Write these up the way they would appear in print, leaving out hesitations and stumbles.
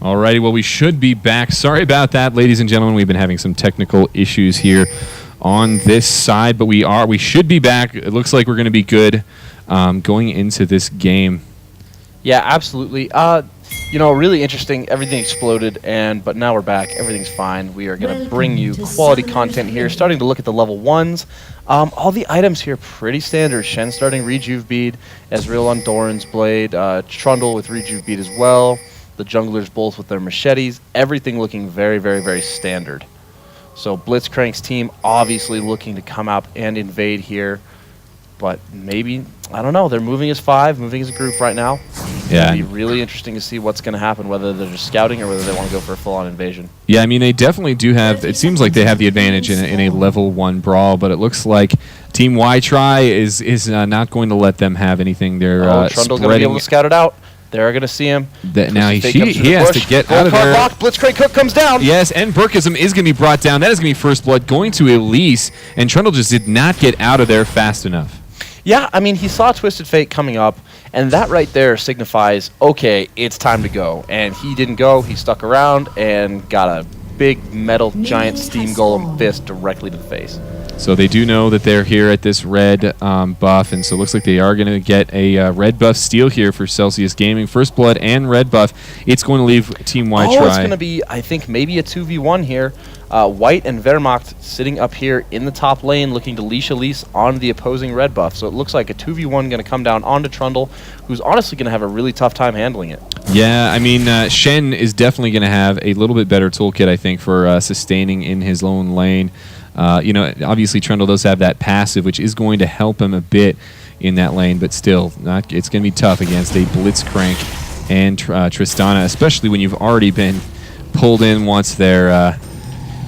Alrighty, well, we should be back. Sorry about that, ladies and gentlemen. We've been having some technical issues here on this side, but we should be back. It looks like we're going to be good going into this game. Yeah, absolutely. You know, really interesting. Everything exploded, but now we're back. Everything's fine. We are going to bring you quality content here. Starting to look at the level 1s. All the items here pretty standard. Shen starting Rejuve Bead, Ezreal on Doran's Blade, Trundle with Rejuve Bead as well. The junglers both with their machetes. Everything looking very, very, very standard. So Blitzcrank's team obviously looking to come out and invade here. But maybe, I don't know, they're moving as 5, moving as a group right now. Yeah. It'll be really interesting to see what's going to happen, whether they're just scouting or whether they want to go for a full-on invasion. Yeah, I mean, they definitely do have, it seems like they have the advantage in a level 1 brawl, but it looks like Team Ytry is not going to let them have anything. They're Trundle's going to be able to scout it out. They're going to see him. Now he has to get out of there. Blitzcrank Cook comes down. Yes, and Burkism is going to be brought down. That is going to be first blood going to Elise, and Trundle just did not get out of there fast enough. Yeah, I mean, he saw Twisted Fate coming up, and that right there signifies, okay, it's time to go. And he didn't go. He stuck around and got a big metal giant steam golem fist directly to the face. So they do know that they're here at this red buff, and so it looks like they are going to get a red buff steal here for Celsius Gaming. First blood and red buff. It's going to leave Team Ytry. Oh, it's going to be, I think, maybe a 2v1 here. White and Wehrmacht sitting up here in the top lane looking to leash Elise on the opposing red buff. So it looks like a 2v1 going to come down onto Trundle, who's honestly going to have a really tough time handling it. Yeah, I mean, Shen is definitely going to have a little bit better toolkit, I think, for sustaining in his own lane. You know, obviously Trundle does have that passive, which is going to help him a bit in that lane, but still, it's going to be tough against a blitzcrank and Tristana, especially when you've already been pulled in once there.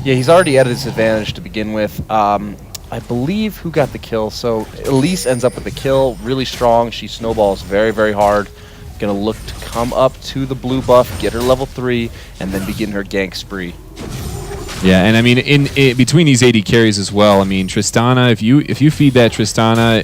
Yeah, he's already at a disadvantage to begin with. I believe who got the kill. So Elise ends up with the kill, really strong. She snowballs very, very hard. Going to look to come up to the blue buff, get her level 3, and then begin her gank spree. Yeah, and I mean, in between these AD carries as well, I mean, Tristana, if you feed that Tristana,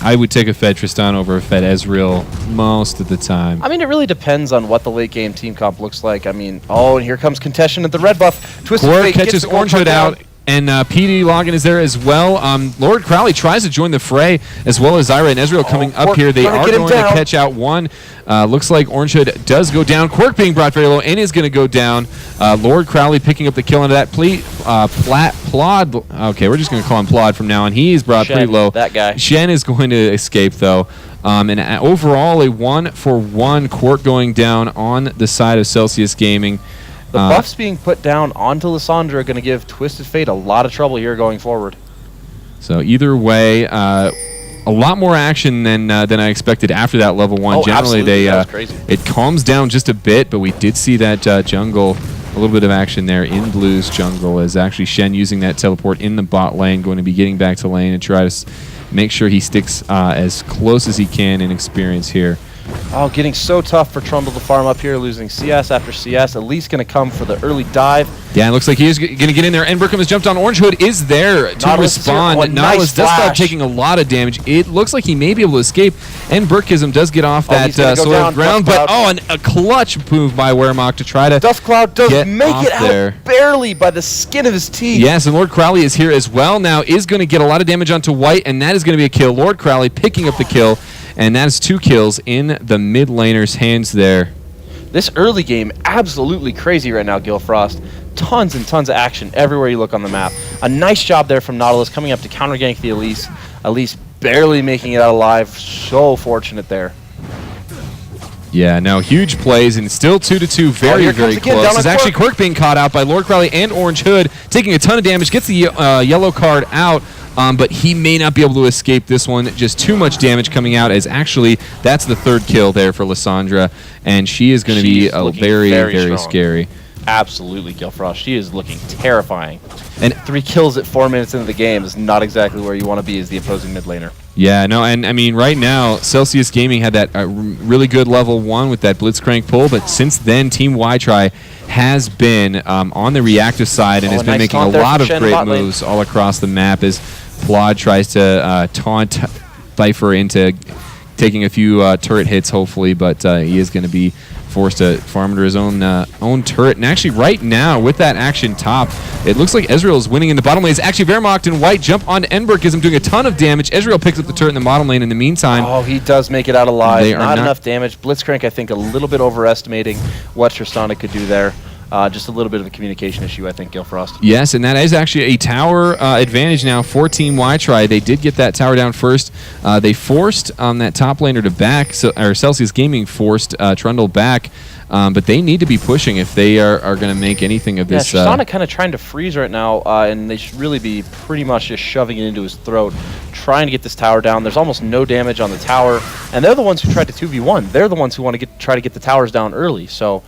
I would take a fed Tristana over a fed Ezreal most of the time. I mean, it really depends on what the late game team comp looks like. I mean, oh, and here comes contention at the red buff. Twisted Fate catches Orange Hood out, and PD Logan is there as well. Lord Crowley tries to join the fray, as well as Zyra and Ezreal coming up here. They are going to catch out one. Looks like Orange Hood does go down. Quirk being brought very low and is going to go down. Lord Crowley picking up the kill into that. Plod. Okay, we're just going to call him Plod from now on. He is brought pretty low. That guy. Shen is going to escape, though. And overall, a 1-for-1 Quirk going down on the side of Celsius Gaming. The buffs being put down onto Lissandra are going to give Twisted Fate a lot of trouble here going forward. So either way, a lot more action than I expected after that level 1. Oh, generally, absolutely. it calms down just a bit, but we did see that jungle, a little bit of action there in Blue's jungle, as actually Shen using that teleport in the bot lane, going to be getting back to lane and try to make sure he sticks as close as he can in experience here. Oh, getting so tough for Trundle to farm up here, losing CS after CS. At least going to come for the early dive. Yeah, it looks like he is going to get in there. And Burkham has jumped on. Orange Hood is there to respond. Nautilus does start taking a lot of damage. It looks like he may be able to escape. And Burkism does get off that sort of ground. But, a clutch move by Wehrmacht to try to Dust Cloud does make it out barely by the skin of his teeth. Yes, and Lord Crowley is here as well now. Is going to get a lot of damage onto White, and that is going to be a kill. Lord Crowley picking up the kill. And that is 2 kills in the mid laner's hands there. This early game, absolutely crazy right now, Gilfrost. Tons and tons of action everywhere you look on the map. A nice job there from Nautilus coming up to counter gank the Elise. Elise barely making it out alive. So fortunate there. Yeah, no, huge plays, and still 2-2, very, very close. It's actually Quirk being caught out by Lord Crowley and Orange Hood, taking a ton of damage, gets the yellow card out. But he may not be able to escape this one. Just too much damage coming out, as actually that's the 3rd kill there for Lissandra, and she is going to be very, very scary. Absolutely, Gilfrost. She is looking terrifying. And 3 kills at 4 minutes into the game is not exactly where you want to be as the opposing mid laner. Yeah, no, and I mean, right now, Celsius Gaming had that really good level 1 with that blitzcrank pull, but since then, Team Ytry has been on the reactive side and has been making a lot of great moves all across the map as Plod tries to taunt Viper into taking a few turret hits, hopefully, but he is going to be forced to farm under his own turret. And actually, right now, with that action top, it looks like Ezreal is winning in the bottom lane. It's actually Wehrmacht and White jump on Enberg, gives him doing a ton of damage. Ezreal picks up the turret in the bottom lane in the meantime. Oh, he does make it out alive. Not enough damage. Blitzcrank, I think, a little bit overestimating what Tristana could do there. Just a little bit of a communication issue, I think, Gilfrost. Yes, and that is actually a tower advantage now for Team Ytry. They did get that tower down first. They forced that top laner to back, or Celsius Gaming forced Trundle back, but they need to be pushing if they are going to make anything of this. Yeah, Tristana kind of trying to freeze right now, and they should really be pretty much just shoving it into his throat, trying to get this tower down. There's almost no damage on the tower, and they're the ones who tried to 2v1. They're the ones who want to try to get the towers down early, so...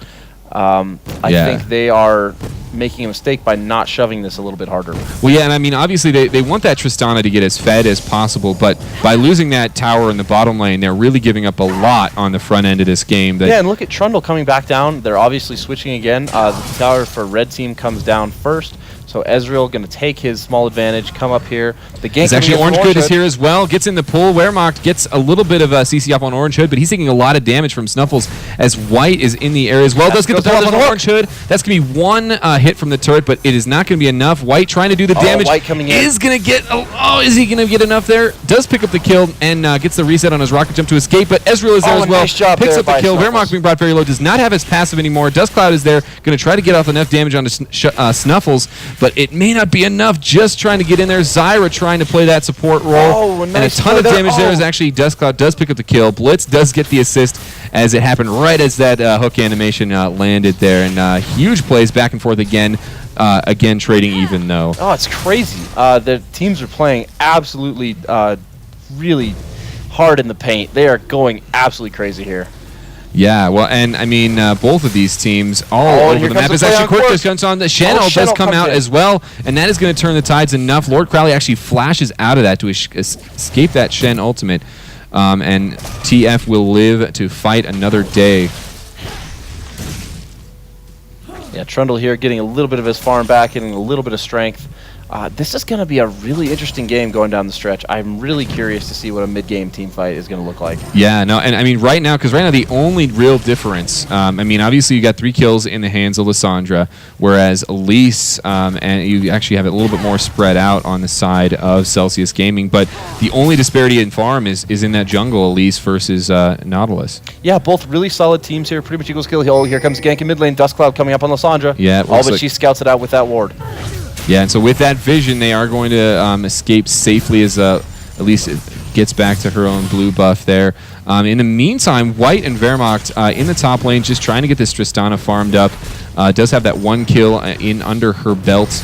I think they are making a mistake by not shoving this a little bit harder. Well, yeah, and I mean, obviously they want that Tristana to get as fed as possible, but by losing that tower in the bottom lane, they're really giving up a lot on the front end of this game. Yeah, and look at Trundle coming back down. They're obviously switching again. The tower for red team comes down first. So Ezreal going to take his small advantage, come up here. The gank actually Orange Hood is here as well. Gets in the pull. Wehrmacht gets a little bit of a CC up on Orange Hood, but he's taking a lot of damage from Snuffles as White is in the air as well. Does get the pull up on Orange Hood. That's going to be one hit from the turret, but it is not going to be enough. White trying to do the damage. White coming in. Is going to get... Oh, is he going to get enough there? Does pick up the kill and gets the reset on his rocket jump to escape, but Ezreal is there as well. Nice job Picks up the kill. Snuffles. Wehrmacht being brought very low. Does not have his passive anymore. Dustcloud is there. Going to try to get off enough damage onto Snuffles, but it may not be enough. Just trying to get in there. Zyra trying to play that support role. Nice, and a ton of damage there is actually Dustcloud does pick up the kill. Blitz does get the assist as it happened right as that hook animation landed there. And huge plays back and forth again. Again, trading even though. Oh, it's crazy. The teams are playing absolutely really hard in the paint. They are going absolutely crazy here. Yeah, well, and I mean, both of these teams all over the map. Is actually quick discounts on the Shen does come out as well, and that is going to turn the tides enough. Lord Crowley actually flashes out of that to escape that Shen ultimate, and TF will live to fight another day. Yeah, Trundle here getting a little bit of his farm back, getting a little bit of strength. This is going to be a really interesting game going down the stretch. I'm really curious to see what a mid-game team fight is going to look like. Yeah, no, and I mean, right now, the only real difference, I mean, obviously you got 3 kills in the hands of Lissandra, whereas Elise, and you actually have it a little bit more spread out on the side of Celsius Gaming, but the only disparity in farm is in that jungle, Elise versus Nautilus. Yeah, both really solid teams here, pretty much equals kill. Oh, here comes gank in mid lane, Dustcloud coming up on Lissandra. Yeah, but she scouts it out with that ward. Yeah, and so with that vision, they are going to escape safely as Elise gets back to her own blue buff there. In the meantime, White and Wehrmacht in the top lane, just trying to get this Tristana farmed up. Does have that 1 kill in under her belt,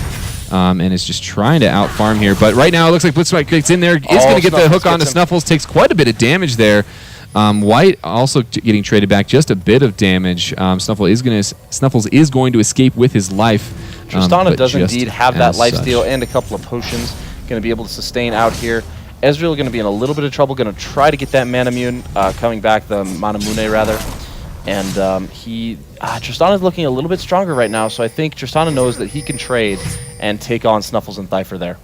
and is just trying to out-farm here. But right now, it looks like blitzcrank gets in there, is going to get the hook onto Snuffles, takes quite a bit of damage there. White also getting traded back just a bit of damage. Snuffles is going to escape with his life. Tristana does indeed have that lifesteal and a couple of potions. Going to be able to sustain out here. Ezreal going to be in a little bit of trouble. Going to try to get that Manamune coming back, the Manamune rather. And Tristana's looking a little bit stronger right now, so I think Tristana knows that he can trade and take on Snuffles and Thypher there.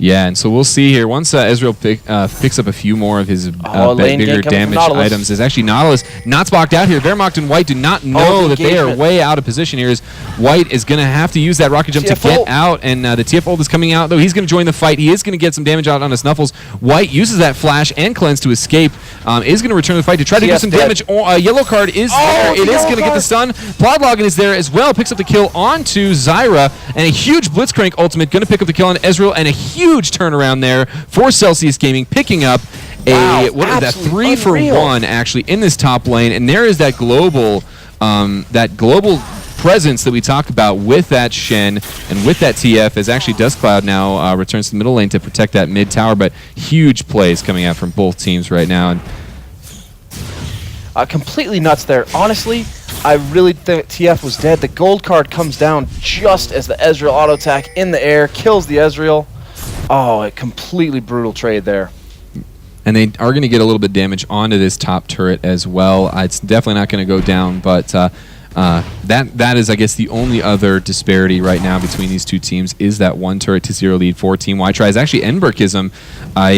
Yeah, and so we'll see here. Once Ezreal picks up a few more of his bigger damage items, there's actually Nautilus not spocked out here. Wehrmacht and White do not know that they are way out of position here. As White is going to have to use that rocket jump to get out, and the TF ult is coming out, though he's going to join the fight. He is going to get some damage out on his Snuffles. White uses that flash and cleanse to escape. Is going to return to the fight to try to do some damage. Yellow card is there. It is going to get the stun. Plodlogin is there as well. Picks up the kill onto Zyra, and a huge blitzcrank ultimate going to pick up the kill on Ezreal, and a huge turnaround there for Celsius Gaming, picking up a 3-for-1 actually in this top lane, and there is that global presence that we talked about with that Shen and with that TF, as actually Dustcloud now returns to the middle lane to protect that mid tower, but huge plays coming out from both teams right now. And completely nuts there. Honestly, I really think TF was dead. The gold card comes down just as the Ezreal auto attack in the air kills the Ezreal. Oh, a completely brutal trade there. And they are going to get a little bit of damage onto this top turret as well. It's definitely not going to go down, but That is, I guess, the only other disparity right now between these two teams is that 1 turret to 0 lead for Team Ytry. Is actually Enberkism.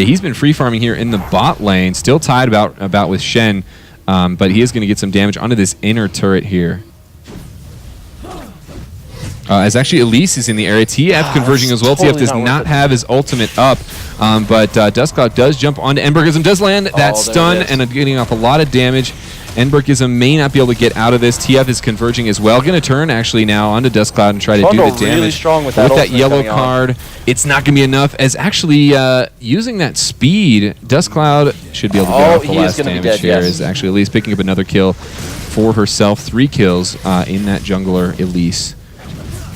He's been free farming here in the bot lane, still tied about with Shen, but he is going to get some damage onto this inner turret here. As actually Elise is in the area. TF converging as well. TF does not have his ultimate up, but Dustcloud does jump onto Enberkism, does land that stun, and getting off a lot of damage. Enberkism may not be able to get out of this. TF is converging as well. Going to turn actually now onto Dustcloud and try to do the damage. Really strong with that yellow card. It's not going to be enough, as actually using that speed, Dustcloud should be able to get off the last damage here. Is actually Elise picking up another kill for herself. 3 kills in that jungler, Elise.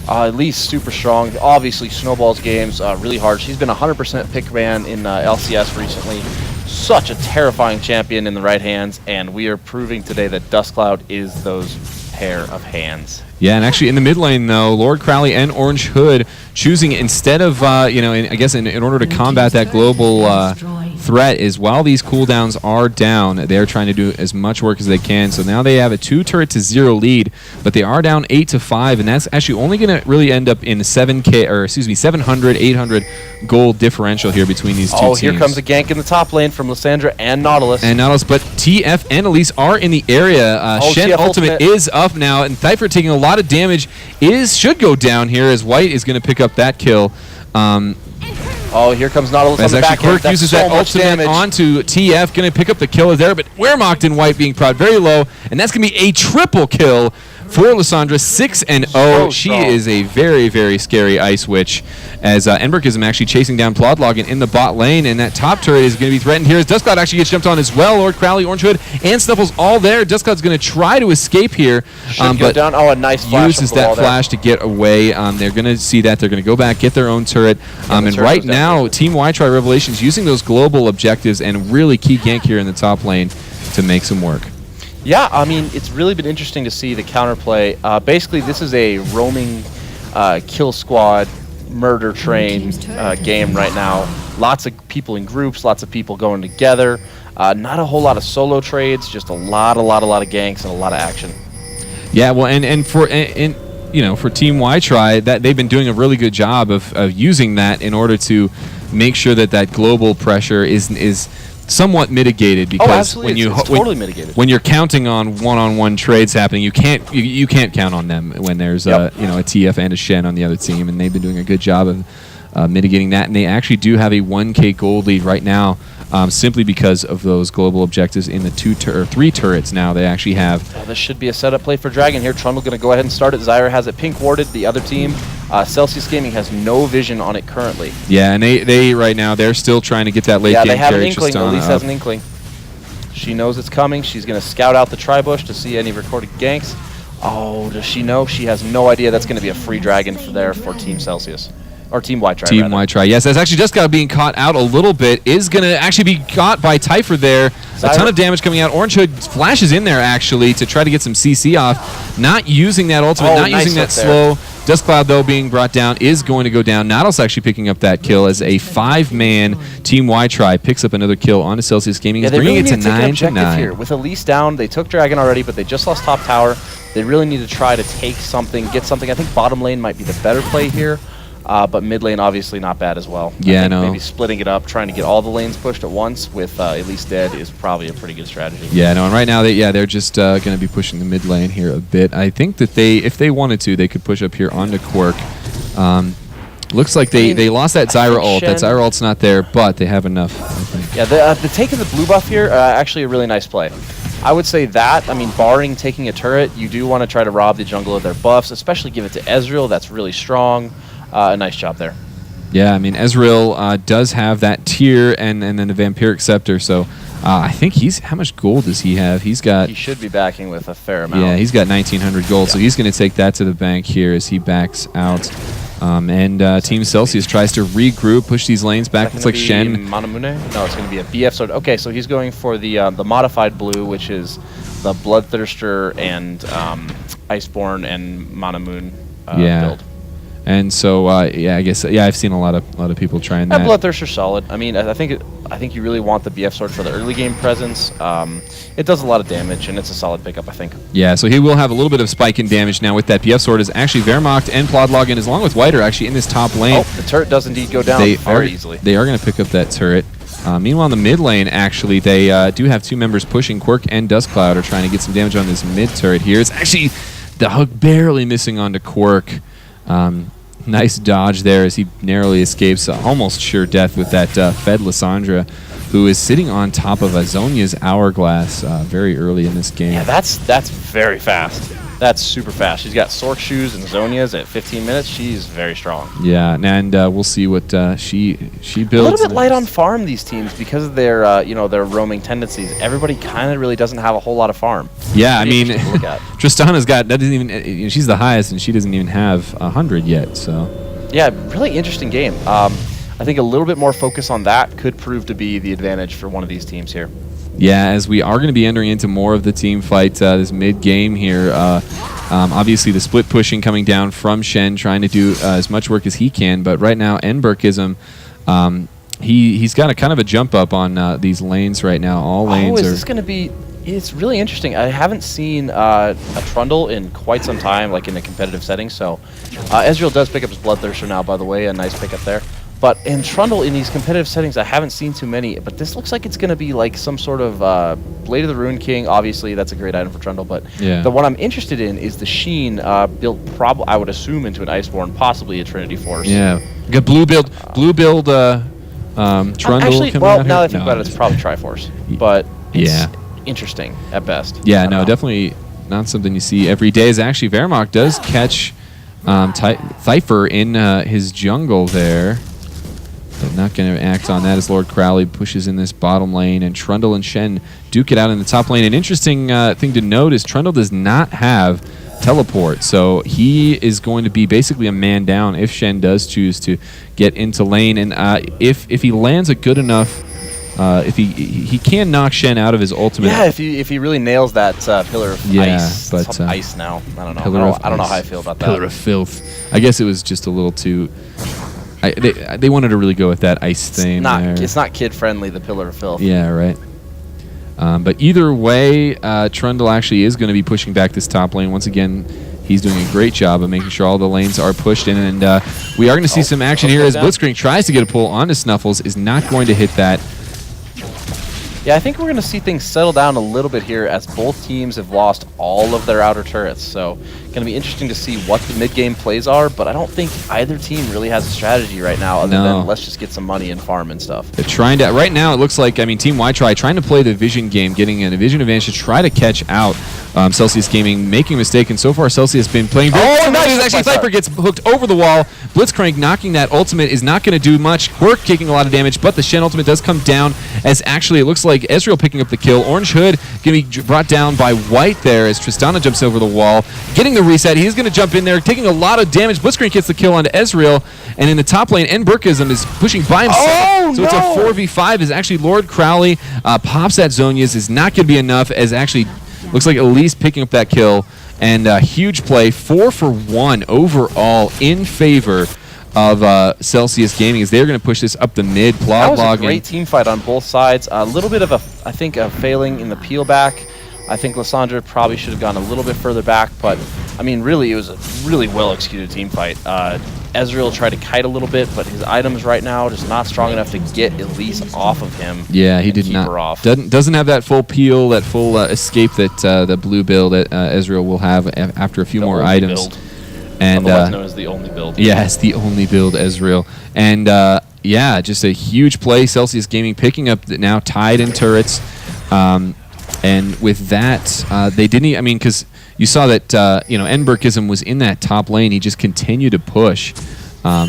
Elise super strong. Obviously, Snowball's games really hard. She's been 100% pick man in LCS recently. Such a terrifying champion in the right hands, and we are proving today that Dustcloud is those pair of hands. Yeah, and actually in the mid lane, though, Lord Crowley and Orange Hood choosing, instead of, I guess in order to combat that global threat, is while these cooldowns are down, they're trying to do as much work as they can. So now they have a 2 turret to 0 lead, but they are down 8 to 5, and that's actually only going to really end up in 700, 800 gold differential here between these two teams. Here comes a gank in the top lane from Lysandra and Nautilus. But TF and Elise are in the area. Shen ultimate is up now, and Thyfer taking a lot of damage should go down here, as White is going to pick up that kill. Here comes Nautilus on the back end. Quirk uses that ultimate onto TF, going to pick up the kill there, but Wehrmacht and White being proud very low, and that's going to be a triple kill for Lysandra, 6-0. She is a very, very scary Ice Witch, as Enberkism actually chasing down Plodloggen in the bot lane, and that top turret is going to be threatened here as Dustcloud actually gets jumped on as well. Lord Crowley, Orange Hood, and Snuffles all there. Dustcloud's going to try to escape here, but down. A nice flash uses that flash to get away. They're going to see that. They're going to go back, get their own turret, and right now, Team Ytry Revelations using those global objectives and really key gank here in the top lane to make some work. Yeah, I mean, it's really been interesting to see the counterplay. Basically, this is a roaming kill squad, murder train game right now. Lots of people in groups, lots of people going together. Not a whole lot of solo trades, just a lot of ganks and a lot of action. Yeah, well, and for Team Ytry, that they've been doing a really good job of using that in order to make sure that global pressure is somewhat mitigated, because totally mitigated. When you're counting on one-on-one trades happening, you can't count on them when there's a TF and a Shen on the other team, and they've been doing a good job of mitigating that. And they actually do have a 1K gold lead right now, simply because of those global objectives in the 3 turrets. Now they actually have. This should be a setup play for Dragon here. Trundle going to go ahead and start it. Zyra has it pink warded. The other team, Celsius Gaming, has no vision on it currently. Yeah, and they right now they're still trying to get that late game. Yeah, they have an inkling. Elise has an inkling. She knows it's coming. She's going to scout out the tri-bush to see any recorded ganks. Oh, does she know? She has no idea. That's going to be a free Dragon for Team Celsius. Or Team Ytry. Team Ytry, yes. That's actually Dustcloud being caught out a little bit. Is going to actually be caught by Thyfer there. A ton of damage coming out. Orange Hood flashes in there, actually, to try to get some CC off. Not using that ultimate, not using that slow. Dustcloud, though, being brought down, is going to go down. Nautilus actually picking up that kill as a 5-man Team Ytry picks up another kill onto Celsius Gaming. Yeah, bringing it to 9-9. Here. With Elise down, they took Dragon already, but they just lost top tower. They really need to try to take something, get something. I think bottom lane might be the better play here. But mid lane obviously not bad as well. Yeah, no. Maybe splitting it up, trying to get all the lanes pushed at once with Elise dead is probably a pretty good strategy. Yeah, no. And right now, they're just going to be pushing the mid lane here a bit. I think that if they wanted to, they could push up here onto Quirk. Looks like they lost that Zyra ult. That Zyra ult's not there, but they have enough, I think. Yeah, the take of the blue buff here, actually a really nice play. I would say that, I mean, barring taking a turret, you do want to try to rob the jungle of their buffs, especially give it to Ezreal. That's really strong. A nice job there. Yeah, I mean, Ezreal does have that tier and then the Vampiric Scepter, so I think how much gold does he have? He should be backing with a fair amount. Yeah, he's got 1,900 gold, so he's going to take that to the bank here as he backs out. Team Celsius tries to regroup, push these lanes back. Looks like Shen. Manamune? No, it's going to be a BF sword. Okay, so he's going for the modified blue, which is the Bloodthirster and Iceborne and Manamoon build. And so, I guess, I've seen a lot of people trying that. Bloodthirster's solid. I mean, I think I think you really want the BF sword for the early game presence. It does a lot of damage, and it's a solid pickup, I think. Yeah, so he will have a little bit of spike in damage now with that BF sword. Is actually Wehrmacht and Plodloggen, along with White, are actually in this top lane. Oh, the turret does indeed go down very easily. They are going to pick up that turret. Meanwhile, in the mid lane, actually, they do have 2 members pushing. Quirk and Dustcloud are trying to get some damage on this mid turret here. It's actually the hook barely missing onto Quirk. Nice dodge there as he narrowly escapes almost sure death with that fed Lissandra, who is sitting on top of Azonia's Hourglass very early in this game. Yeah, that's very fast. That's super fast. She's got Sork shoes and Zonia's at 15 minutes. She's very strong. Yeah, and we'll see what she builds. A little bit light on farm, these teams, because of their their roaming tendencies. Everybody kind of really doesn't have a whole lot of farm. Yeah, I mean, Tristana's got that doesn't even. She's the highest, and she doesn't even have 100 yet. So. Yeah, really interesting game. I think a little bit more focus on that could prove to be the advantage for one of these teams here. Yeah, as we are going to be entering into more of the team fight this mid-game here. Obviously, the split pushing coming down from Shen, trying to do as much work as he can. But right now, Enberkism, he's got a kind of a jump up on these lanes right now. All lanes is this going to be... It's really interesting. I haven't seen a Trundle in quite some time, like in a competitive setting. So Ezreal does pick up his Bloodthirster now, by the way. A nice pickup there. But in Trundle, in these competitive settings, I haven't seen too many. But this looks like it's going to be like some sort of Blade of the Rune King. Obviously, that's a great item for Trundle. But the one I'm interested in is the Sheen built, I would assume, into an Iceborne, possibly a Trinity Force. Yeah. You got blue build Trundle. Actually, well, now that I think about it, it's probably Triforce. But it's interesting at best. Yeah, no, definitely not something you see every day. Is actually Wehrmacht does catch Thypher in his jungle there. But not going to act on that as Lord Crowley pushes in this bottom lane, and Trundle and Shen duke it out in the top lane. An interesting thing to note is Trundle does not have teleport, so he is going to be basically a man down if Shen does choose to get into lane. And if he lands a good enough, if he can knock Shen out of his ultimate. Yeah, if he really nails that pillar of ice. But it's ice now. I don't know. I don't know how I feel about that. Pillar of filth. I guess it was just a little too. They wanted to really go with that ice thing. It's not kid friendly. The pillar of filth. Yeah, right. But either way, Trundle actually is going to be pushing back this top lane once again. He's doing a great job of making sure all the lanes are pushed in, and we are going to see some action here as blitzcrank tries to get a pull onto Snuffles, is not going to hit that. Yeah, I think we're going to see things settle down a little bit here as both teams have lost all of their outer turrets. So going to be interesting to see what the mid-game plays are, but I don't think either team really has a strategy right now other than let's just get some money and farm and stuff. They're trying to, right now it looks like, I mean, Team Ytry trying to play the vision game, getting a vision advantage to try to catch out Celsius Gaming, making a mistake, and so far Celsius has been playing very nice. Actually, Cypher gets hooked over the wall. Blitzcrank knocking that ultimate is not going to do much. Quirk taking a lot of damage, but the Shen ultimate does come down as actually it looks like Ezreal picking up the kill. Orange Hood going to be brought down by White there as Tristana jumps over the wall, getting the reset. He's going to jump in there, taking a lot of damage. Blitzcrank gets the kill onto Ezreal, and in the top lane, Enberkism is pushing by himself. So it's a 4v5 as actually Lord Crowley pops that Zonia's, is not going to be enough as actually looks like Elise picking up that kill, and a huge play, 4 for 1 overall in favor of Celsius Gaming as they're going to push this up the mid. That was a great team fight on both sides. A little bit of I think a failing in the peel back. I think Lissandra probably should have gone a little bit further back, but I mean, really, it was a really well-executed team fight. Ezreal tried to kite a little bit, but his items right now are just not strong enough to get Elise off of him. Yeah, he did not. Doesn't have that full peel, that full escape that the blue build Ezreal will have after a few more items. Build. And otherwise known as the only build. Yeah, it's the only build, Ezreal. And yeah, just a huge play. Celsius Gaming picking up now tied in turrets. And with that, they didn't. I mean, because you saw that Enberkism was in that top lane. He just continued to push.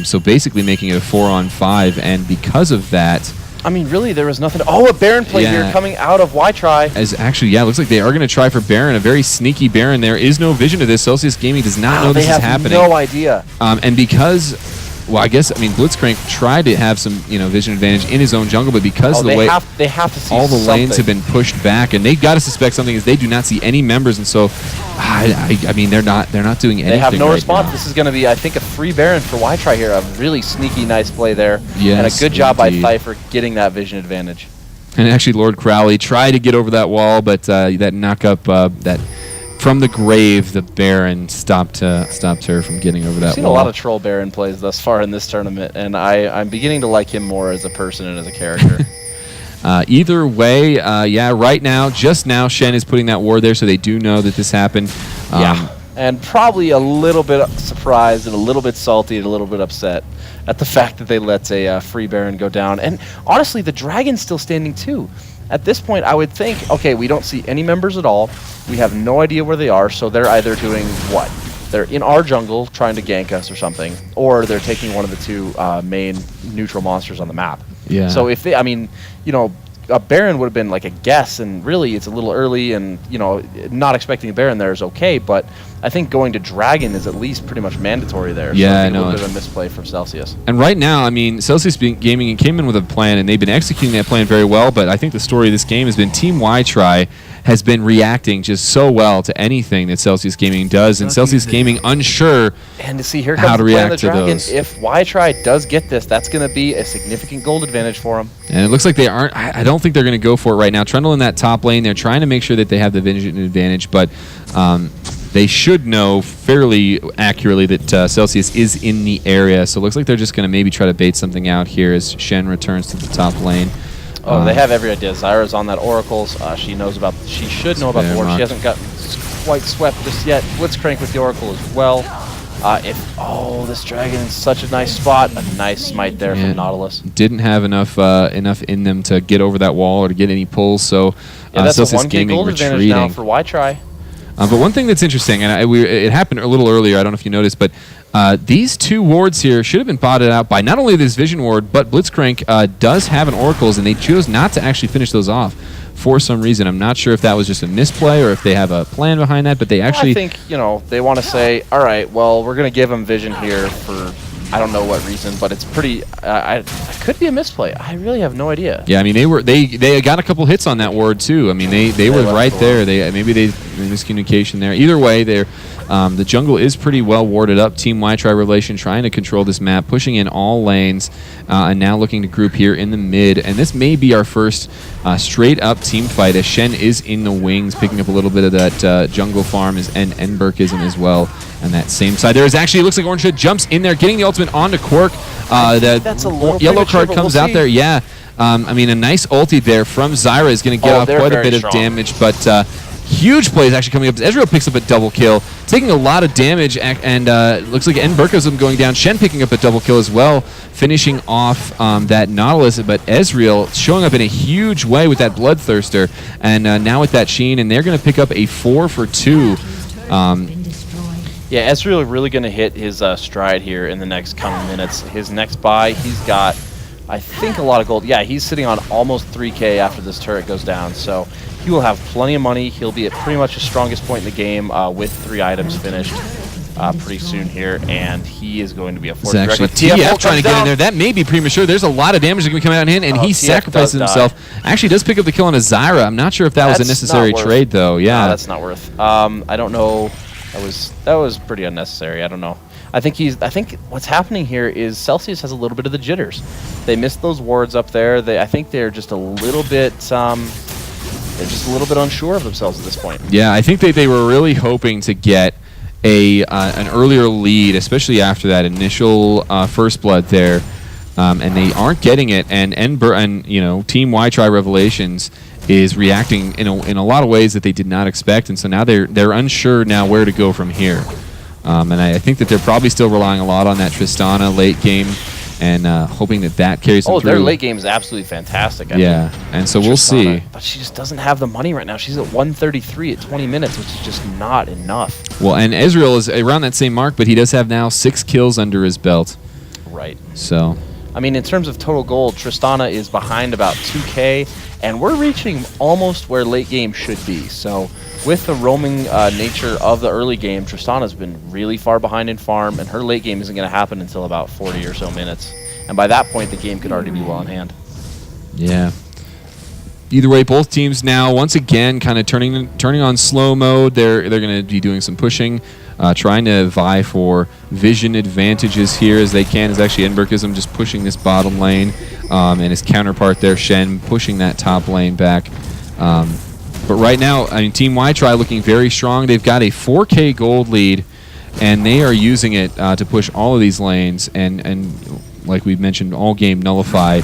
So basically making it a 4-on-5, and because of that, I mean, really, there was nothing. Oh, a Baron play here coming out of Ytry. As actually, yeah, it looks like they are going to try for Baron. A very sneaky Baron. There is no vision to this. Celsius Gaming does not know this is happening. They have no idea. And because, well, I guess, I mean, Blitzcrank tried to have some, vision advantage in his own jungle, but because of the way they have to see all the lanes have been pushed back, and they got to suspect something is they do not see any members, and so I mean, they're not doing anything. They have no right response. now. This is going to be, I think, a free Baron for Ytry here. A really sneaky, nice play there. Yes, and a good job indeed. by Thyfer getting that vision advantage. And actually, Lord Crowley tried to get over that wall, but that knock up, that from the grave, the Baron stopped her from getting over that wall. I've seen a lot of troll Baron plays thus far in this tournament, and I'm beginning to like him more as a person and as a character. Either way, yeah, right now, just now, Shen is putting that ward there, so they do know that this happened. Yeah, and probably a little bit surprised and a little bit salty and a little bit upset at the fact that they let a free Baron go down. And honestly, the Dragon's still standing too. At this point, I would think, okay, we don't see any members at all. We have no idea where they are, so they're either doing what? They're in our jungle trying to gank us or something, or they're taking one of the two main neutral monsters on the map. Yeah. So if they, I mean, you know, a Baron would have been like a guess, and really it's a little early, and you know, not expecting a Baron there is okay, but I think going to Dragon is at least pretty much mandatory there. Yeah, so I I know. a little bit of a misplay from Celsius. And right now, I mean, Celsius Gaming came in with a plan, and they've been executing that plan very well, but I think the story of this game has been Team Ytry has been reacting just so well to anything that Celsius Gaming does, and Celsius Gaming unsure and to see here how comes to the play on react the to Dragon. those. If Ytry does get this, that's going to be a significant gold advantage for him. And it looks like they aren't. I don't think they're going to go for it right now. Trundle in that top lane, they're trying to make sure that they have the vision advantage, but they should know fairly accurately that Celsius is in the area. So it looks like they're just going to maybe try to bait something out here as Shen returns to the top lane. Oh, they have every idea. Zyra's on that Oracles. She knows about. She should know about the ward. She hasn't got quite swept just yet. Blitzcrank with the Oracle as well. This Dragon is such a nice spot. A nice smite there from Nautilus. Didn't have enough in them to get over that wall or to get any pulls. So that's Celsius a 1K Gaming gold advantage now for Ytry. But one thing that's interesting, and it happened a little earlier, I don't know if you noticed, but these two wards here should have been botted out by not only this Vision ward, but Blitzcrank does have an Oracles, and they chose not to actually finish those off for some reason. I'm not sure if that was just a misplay or if they have a plan behind that, but they actually... I think, you know, they want to say, all right, well, we're going to give them Vision here for... I don't know what reason, but it's pretty. It could be a misplay. I really have no idea. Yeah, I mean they got a couple hits on that ward too. I mean they were right there. Maybe they miscommunication there. Either way, the jungle is pretty well warded up. Team Ytry Revelation trying to control this map, pushing in all lanes, and now looking to group here in the mid. And this may be our first straight up team fight as Shen is in the wings, picking up a little bit of that jungle farm and Enberkism as well. On that same side, there is actually, it looks like Orange jumps in there, getting the ultimate onto Quirk. That's a little yellow card comes out there. Yeah, I mean, a nice ulti there from Zyra is going to get off quite a bit of damage, but huge plays actually coming up. Ezreal picks up a double kill, taking a lot of damage, and looks like Enberkism going down. Shen picking up a double kill as well, finishing off that Nautilus, but Ezreal showing up in a huge way with that Bloodthirster, and now with that Sheen, and they're going to pick up a 4 for 2. Yeah, Ezreal really going to hit his stride here in the next coming minutes. His next buy, he's got, I think, a lot of gold. Yeah, he's sitting on almost 3K after this turret goes down, so he will have plenty of money. He'll be at pretty much the strongest point in the game with 3 items finished pretty soon here, and he is going to be a force. Actually, TF trying to get in there. That may be premature. There's a lot of damage that can be coming out in, and he sacrifices himself. Actually does pick up the kill on a Zyra. I'm not sure if that was a necessary trade, though. Yeah, no, that's not worth. I don't know. That was pretty unnecessary. I don't know. I think what's happening here is Celsius has a little bit of the jitters. They missed those wards up there. I think they're just a little bit unsure of themselves at this point. Yeah, I think they were really hoping to get an earlier lead, especially after that initial first blood there, and they aren't getting it. And Team Ytry Revelations is reacting in a lot of ways that they did not expect, and so now they're unsure now where to go from here. And I think that they're probably still relying a lot on that Tristana late game, and hoping that carries them through. Their late game is absolutely fantastic. And so we'll see. But she just doesn't have the money right now. She's at 133 at 20 minutes, which is just not enough. Well, and Ezreal is around that same mark, but he does have now 6 kills under his belt. Right. So, I mean, in terms of total gold, Tristana is behind about 2K, and we're reaching almost where late game should be. So with the roaming nature of the early game, Tristana's been really far behind in farm, and her late game isn't going to happen until about 40 or so minutes. And by that point, the game could already be well in hand. Yeah. Either way, both teams now once again kind of turning on slow mode. They're going to be doing some pushing, trying to vie for vision advantages here as they can. Is actually Enbergism just pushing this bottom lane, and his counterpart there, Shen, pushing that top lane back. But right now, I mean, Team Ytry looking very strong. They've got a 4K gold lead, and they are using it to push all of these lanes and like we mentioned, all game nullify.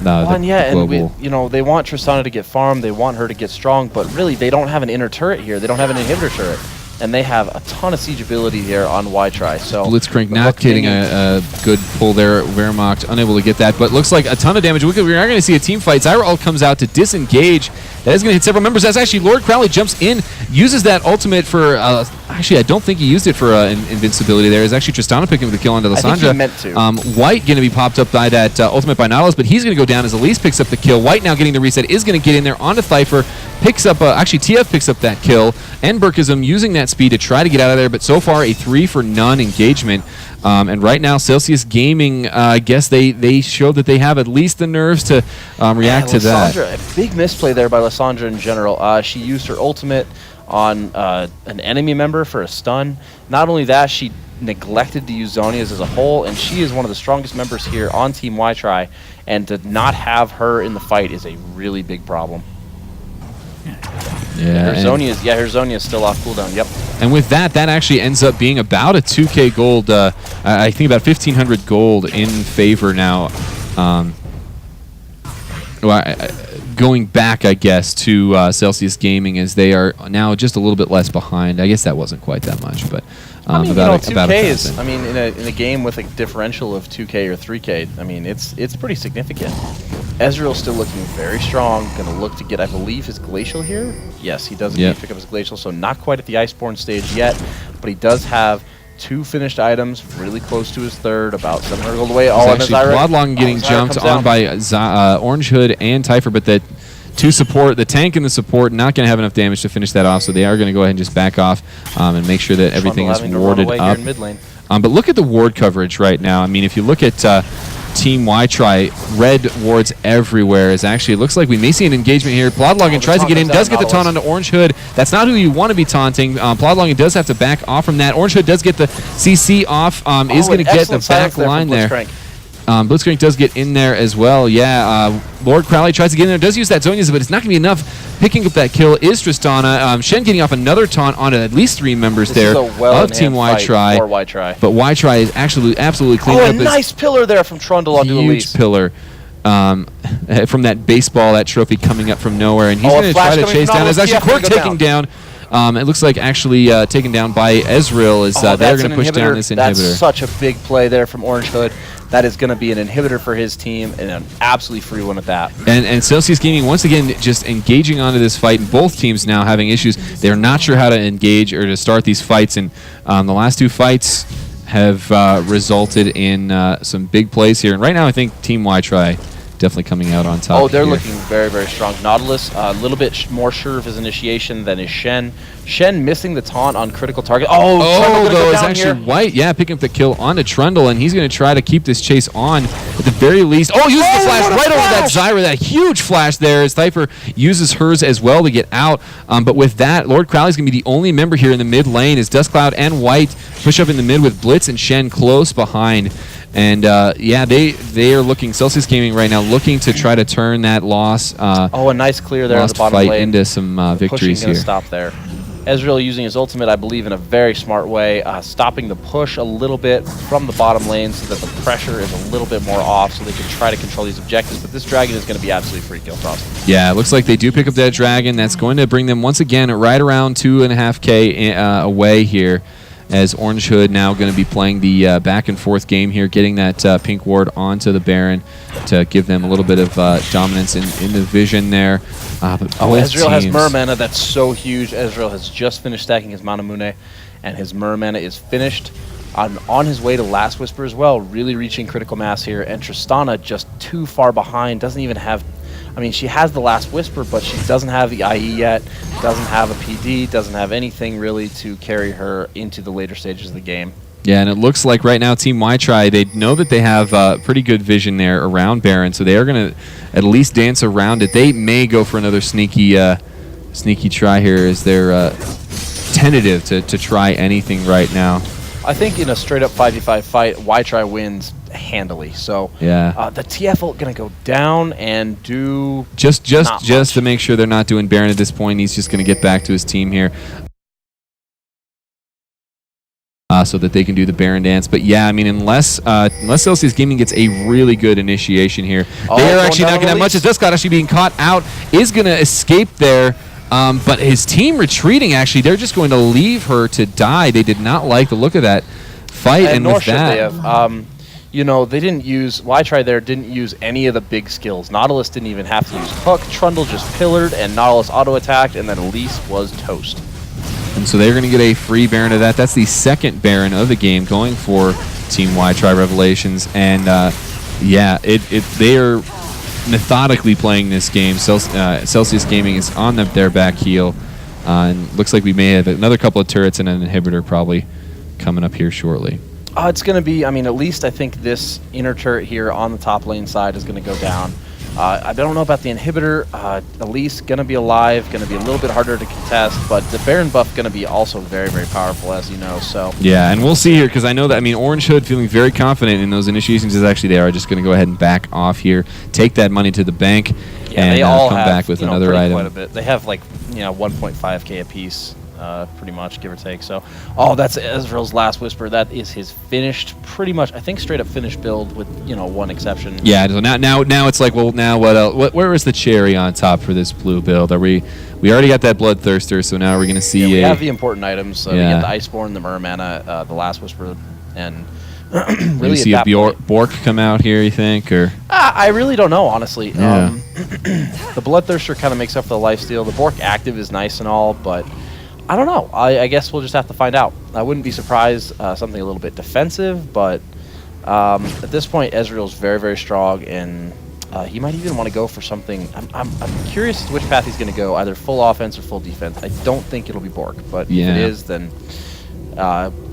And they want Tristana to get farmed, they want her to get strong, but really they don't have an inner turret here. They don't have an inhibitor turret, and they have a ton of siege ability here on Ytry. So blitzcrank not getting a good pull there. Wehrmacht unable to get that, but looks like a ton of damage. We're not going to see a team fight. Zyra comes out to disengage. That is going to hit several members. That's actually Lord Crowley jumps in, uses that ultimate for. Actually, I don't think he used it for invincibility there. It's actually Tristana picking up the kill onto Lysandra. I think he meant to. White going to be popped up by that ultimate by Nautilus, but he's going to go down as Elise picks up the kill. White now getting the reset is going to get in there onto Cypher. Picks up, actually TF picks up that kill. Enbergism using that speed to try to get out of there, but so far a 3-for-none engagement. And right now, Celsius Gaming, I guess they showed that they have at least the nerves to react to that. A big misplay there by Lysandra in general. She used her ultimate on an enemy member for a stun. Not only that, she neglected to use Zhonya's as a whole, and she is one of the strongest members here on Team Ytry, and to not have her in the fight is a really big problem. Yeah, her Zhonya is still off cooldown. Yep. And with that actually ends up being about a 2K gold. I think about 1,500 gold in favor now. Going back, I guess, to Celsius Gaming, as they are now just a little bit less behind. I guess that wasn't quite that much, but I mean, 2K is. I mean, in a game with a differential of 2K or 3K, I mean, it's pretty significant. Ezreal's still looking very strong. Going to look to get, I believe, his Glacial here. Yes, he does indeed pick up his Glacial, so not quite at the Iceborne stage yet, but he does have 2 finished items, really close to his third, about 700 gold away. All on his Zyra. Bloodlong getting jumped on by Orange Hood and Typher, but that the tank and the support not going to have enough damage to finish that off, so they are going to go ahead and just back off and make sure that everything is warded up. But look at the ward coverage right now. I mean, if you look at Team Ytry, red wards everywhere. It looks like we may see an engagement here. Plodlogin tries to get in, does get the taunt onto Orange Hood. That's not who you want to be taunting. Plodlogin does have to back off from that. Orange Hood does get the CC off, is going to get the back line there. Blitzcrank does get in there as well. Yeah, Lord Crowley tries to get in there, does use that Zhonya's, but it's not going to be enough. Picking up that kill is Tristana. Shen getting off another taunt onto at least 3 members there of Team Ytry. But Ytry is absolutely cleaned up. Oh, a nice pillar there from Trundle onto Elise. Huge pillar. From that baseball, that trophy coming up from nowhere. And he's going to try to chase down. It's actually Quirk taking down. It looks like actually taken down by Ezreal. They're going to push down this inhibitor. That's such a big play there from Orange Hood. That is going to be an inhibitor for his team, and an absolutely free one at that. And Celsius Gaming, once again, just engaging onto this fight, and both teams now having issues. They're not sure how to engage or to start these fights, and the last 2 fights have resulted in some big plays here. And right now, I think Team Ytry definitely coming out on top. Oh, they're looking very, very strong. Nautilus, a little bit more sure of his initiation than is Shen. Shen missing the taunt on critical target. Oh, though, it's actually White, picking up the kill onto Trundle, and he's going to try to keep this chase on at the very least. Oh, uses the flash right over that Zyra. That huge flash there as Cypher uses hers as well to get out. But with that, Lord Crowley's going to be the only member here in the mid lane as Duskcloud and White push up in the mid with Blitz and Shen close behind. And they are looking, Celsius Gaming right now, looking to try to turn that loss. A nice clear there on the bottom fight lane. Into some victories here. Stop there. Ezreal using his ultimate, I believe, in a very smart way, stopping the push a little bit from the bottom lane so that the pressure is a little bit more off so they can try to control these objectives. But this dragon is going to be absolutely free kill frost. Yeah, it looks like they do pick up that dragon. That's going to bring them once again right around 2.5K away here, as Orange Hood now going to be playing the back and forth game here, getting that pink ward onto the Baron to give them a little bit of dominance in the vision there. Ezreal has Mer Mana. That's so huge. Ezreal has just finished stacking his Mana Mune, and his Mer Mana is finished. On his way to Last Whisper as well, really reaching critical mass here. And Tristana just too far behind, doesn't even have... I mean, she has the Last Whisper, but she doesn't have the IE yet, doesn't have a PD, doesn't have anything really to carry her into the later stages of the game. Yeah, and it looks like right now Team Ytry, they know that they have pretty good vision there around Baron, so they are going to at least dance around it. They may go for another sneaky try here as they're tentative to try anything right now. I think in a straight-up 5v5 fight, Ytry wins handily. So yeah, the TF ult going to go down and do just to make sure they're not doing Baron at this point. He's just going to get back to his team here. So that they can do the Baron dance. But yeah, I mean, unless Celsius Gaming gets a really good initiation here, they are actually not going to have much. As Duscott actually being caught out is going to escape there. But his team retreating, actually, they're just going to leave her to die. They did not like the look of that fight. And nor with should that, they have. You know, they didn't use, Ytry there didn't use any of the big skills. Nautilus didn't even have to use Hook. Trundle just pillared, and Nautilus auto-attacked, and then Elise was toast. and so they're going to get a free Baron of that. That's the second Baron of the game going for Team Ytry Revelations. And yeah, they are methodically playing this game. Celsius Gaming is on their back heel. And looks like we may have another couple of turrets and an inhibitor probably coming up here shortly. It's going to be, I mean, at least I think this inner turret here on the top lane side is going to go down. I don't know about the inhibitor. Elise going to be alive, going to be a little bit harder to contest, but the Baron buff going to be also very, very powerful, as you know. So yeah, and we'll see here, because I know that, I mean, Orange Hood feeling very confident in those initiations is actually they are just going to go ahead and back off here, take that money to the bank, and they all come have, back with another item. Quite a bit. They have like 1.5k a piece. Pretty much, give or take. So, that's Ezreal's Last Whisper. That is his finished, pretty much, I think, straight up finished build with, one exception. Yeah, so now it's like, well, now what else? Where is the cherry on top for this blue build? We already got that Bloodthirster, so now we're going to see we have the important items. We get the Iceborne, the Mermana, the Last Whisper, and really see a Bork come out here, you think? Or I really don't know, honestly. Yeah. The Bloodthirster kind of makes up for the lifesteal. The Bork active is nice and all, but I don't know. I guess we'll just have to find out. I wouldn't be surprised something a little bit defensive, but at this point, Ezreal's very, very strong, and he might even want to go for something. I'm curious as to which path he's going to go, either full offense or full defense. I don't think it'll be Bork, but if it is, then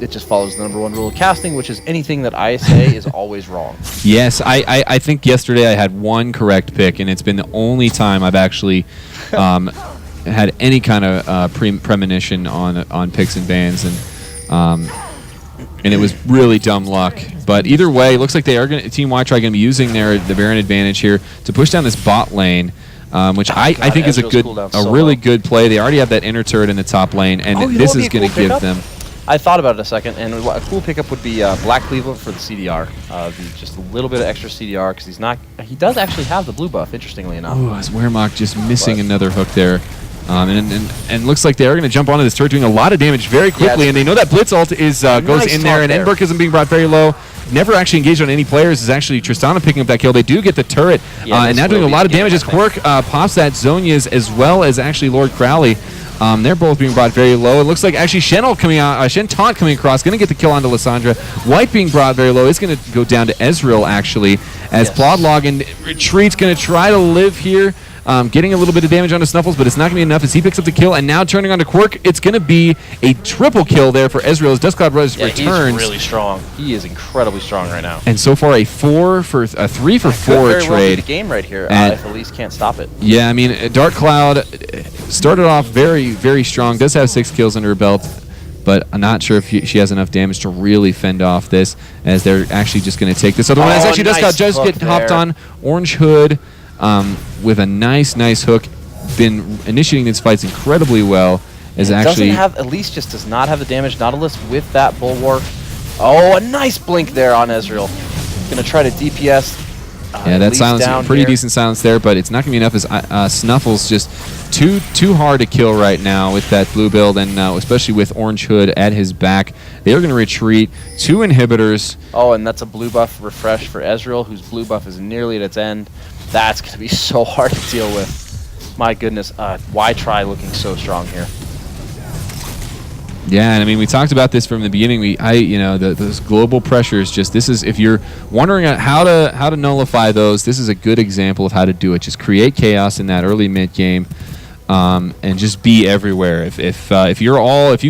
it just follows the #1 rule of casting, which is anything that I say is always wrong. Yes, I think yesterday I had one correct pick, and it's been the only time I've actually had any kind of premonition on picks and bans, and it was really dumb luck. But either way, it looks like they are Team Ytry going to be using the Baron advantage here to push down this bot lane, which I think is a really good play. They already have that inner turret in the top lane, and this is going to give them. I thought about it a second, and a cool pickup would be Black Cleveland for the CDR. Just a little bit of extra CDR, because he does actually have the blue buff, interestingly enough. Oh, is Wehrmacht just missing another hook there. And looks like they are going to jump onto this turret, doing a lot of damage very quickly, and they know that Blitz ult goes in there, and Enberg isn't being brought very low. Never actually engaged on any players. Is actually Tristana picking up that kill. They do get the turret, and now doing a lot of damage as Quirk pops that Zhonya's, as well as actually Lord Crowley. They're both being brought very low. It looks like actually Shen Taunt coming across, going to get the kill onto Lissandra. White being brought very low is going to go down to Ezreal, actually, as Plodlog and Retreat's going to try to live here. Getting a little bit of damage onto Snuffles, but it's not going to be enough as he picks up the kill, and now turning onto Quirk, it's going to be a triple kill there for Ezreal as Dustcloud returns. He's really strong. He is incredibly strong right now. And so far a 3 for 4 trade. Well, the game right here if Elise can't stop it. Yeah, I mean, Dark Cloud started off very, very strong. Does have 6 kills under her belt, but I'm not sure if she has enough damage to really fend off this, as they're actually just going to take this other one. As actually Dustcloud just get hopped on. Orange Hood with a nice hook, been initiating these fights incredibly well. Elise just does not have the damage. Nautilus with that Bulwark. Oh, a nice blink there on Ezreal. Going to try to DPS. Yeah, that silence, pretty decent silence there, but it's not going to be enough as Snuffles just too hard to kill right now with that blue build, and especially with Orange Hood at his back. They are going to retreat. 2 inhibitors. Oh, and that's a blue buff refresh for Ezreal, whose blue buff is nearly at its end. That's going to be so hard to deal with. My goodness, Ytry looking so strong here. Yeah, and I mean, we talked about this from the beginning. Those global pressures. This is, if you're wondering how to nullify those, this is a good example of how to do it. Just create chaos in that early mid game, and just be everywhere. If you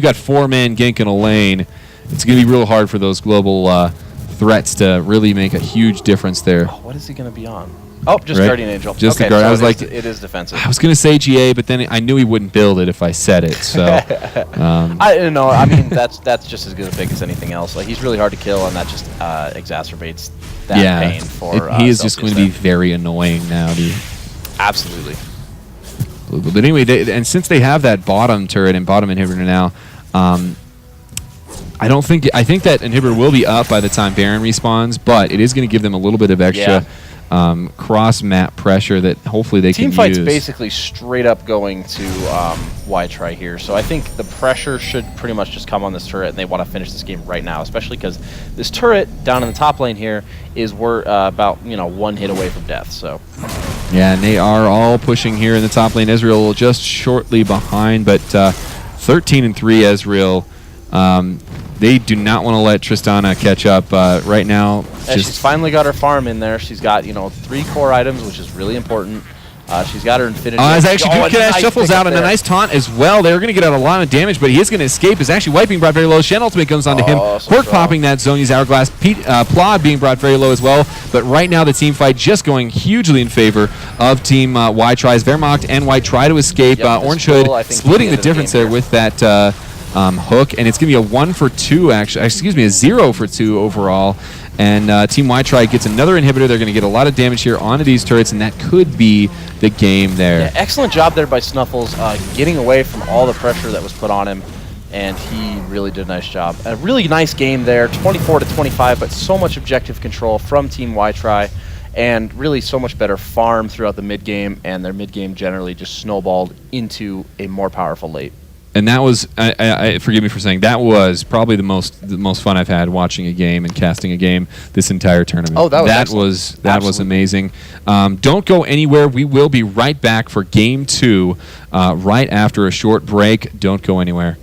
got 4-man gank in a lane, it's going to be real hard for those global threats to really make a huge difference there. Oh, what is he going to be on? Oh, just Guardian Angel. Just okay, the Guardian. So I was like, it is defensive. I was going to say GA, but then I knew he wouldn't build it if I said it. So I don't know. I mean, that's just as good a pick as anything else. Like, he's really hard to kill, and that just exacerbates that pain for. He is just going to be very annoying now, dude. Absolutely. But anyway, and since they have that bottom turret and bottom inhibitor now, I think that inhibitor will be up by the time Baron respawns, but it is going to give them a little bit of extra cross-map pressure that hopefully they can use. Teamfight's basically straight up going to Ytry here, so I think the pressure should pretty much just come on this turret, and they want to finish this game right now, especially because this turret down in the top lane here is about 1 hit away from death. So yeah, and they are all pushing here in the top lane. Ezreal just shortly behind, but 13-3 Ezreal. They do not want to let Tristana catch up right now. She's finally got her farm in there. She's got 3 core items, which is really important. She's got her infinity. As actually nice shuffles out and a nice taunt as well. They're going to get out a lot of damage, but he is going to escape. Is actually wiping brought very low. Shen ultimate comes onto him. Quirk popping that Zhonya's hourglass. Plod being brought very low as well. But right now the team fight just going hugely in favor of Team Ytry's. Wehrmacht and White try to escape. Orange Hood splitting the difference there with that hook, and it's going to be a 1 for 2 actually. Excuse me, a 0 for 2 overall. And Team Ytry gets another inhibitor. They're going to get a lot of damage here onto these turrets, and that could be the game there. Yeah, excellent job there by Snuffles, getting away from all the pressure that was put on him, and he really did a nice job. A really nice game there, 24-25, but so much objective control from Team Ytry, and really so much better farm throughout the mid game, and their mid game generally just snowballed into a more powerful late. And that was, forgive me for saying, that was probably the most fun I've had watching a game and casting a game this entire tournament. Oh, that was amazing. Don't go anywhere. We will be right back for Game 2 right after a short break. Don't go anywhere.